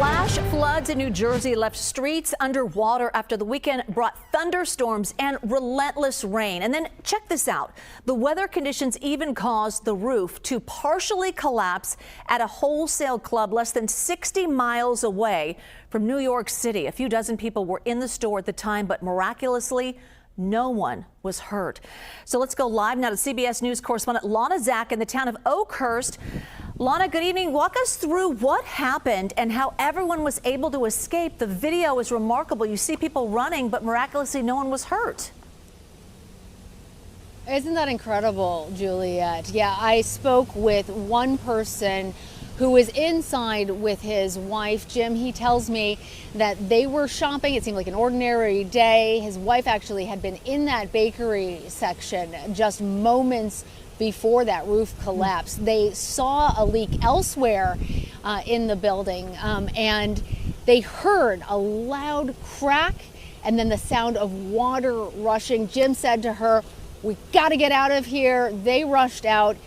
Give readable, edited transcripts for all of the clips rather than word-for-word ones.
Flash floods in New Jersey left streets underwater after the weekend brought thunderstorms and relentless rain. And then check this out. The weather conditions even caused the roof to partially collapse at a wholesale club less than 60 miles away from New York City. A few dozen people were in the store at the time, but miraculously, no one was hurt. So let's go live now to CBS News correspondent Lana Zak in the town of Oakhurst. Lana, good evening. Walk us through what happened and how everyone was able to escape. The video is remarkable. You see people running, but miraculously no one was hurt. Isn't that incredible, Juliet? Yeah, I spoke with one person who was inside with his wife, Jim. He tells me that they were shopping. It seemed like an ordinary day. His wife actually had been in that bakery section just moments before that roof collapsed. They saw a leak elsewhere in the building, and they heard a loud crack and then the sound of water rushing. Jim said to her, "We got to get out of here." They rushed out.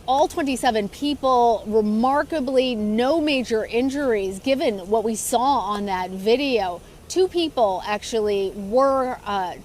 All 27 people, remarkably no major injuries given what we saw on that video. 2 people actually were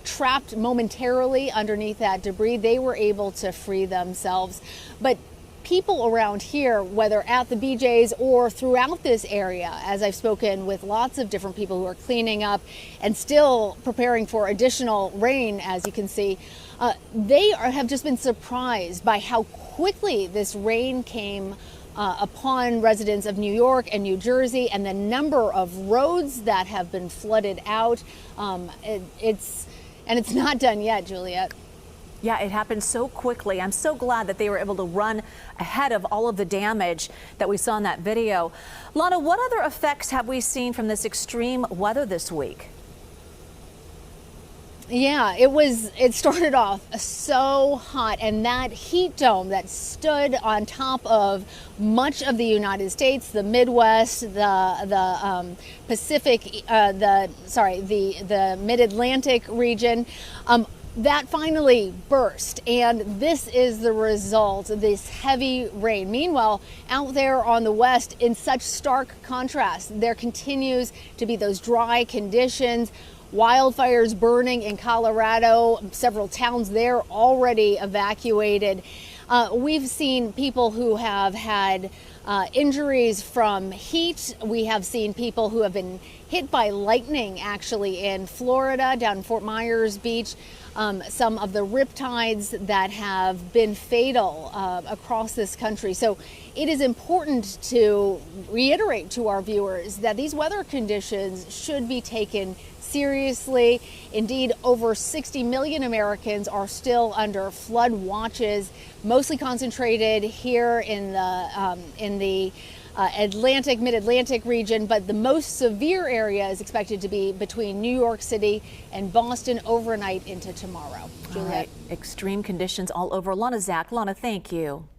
trapped momentarily underneath that debris. They were able to free themselves. But people around here, whether at the BJ's or throughout this area, as I've spoken with lots of different people who are cleaning up and still preparing for additional rain, as you can see, have just been surprised by how quickly this rain came upon residents of New York and New Jersey, and the number of roads that have been flooded out. It's not done yet, Juliet. Yeah, it happened so quickly. I'm so glad that they were able to run ahead of all of the damage that we saw in that video. Lana, what other effects have we seen from this extreme weather this week? Yeah, it started off so hot, and that heat dome that stood on top of much of the United States, the Midwest, the Pacific, the Mid-Atlantic region, that finally burst, and this is the result of this heavy rain. Meanwhile, out there on the west, in such stark contrast, there continues to be those dry conditions. Wildfires burning in Colorado, several towns there already evacuated. We've seen people who have had injuries from heat. We have seen people who have been hit by lightning, actually, in Florida, down in Fort Myers Beach. Some of the riptides that have been fatal across this country. So it is important to reiterate to our viewers that these weather conditions should be taken seriously. Indeed, over 60 million Americans are still under flood watches, mostly concentrated here in the Atlantic, Mid-Atlantic region, but the most severe area is expected to be between New York City and Boston overnight into tomorrow. Juliet. All right. Extreme conditions all over. Lana Zak. Lana, thank you.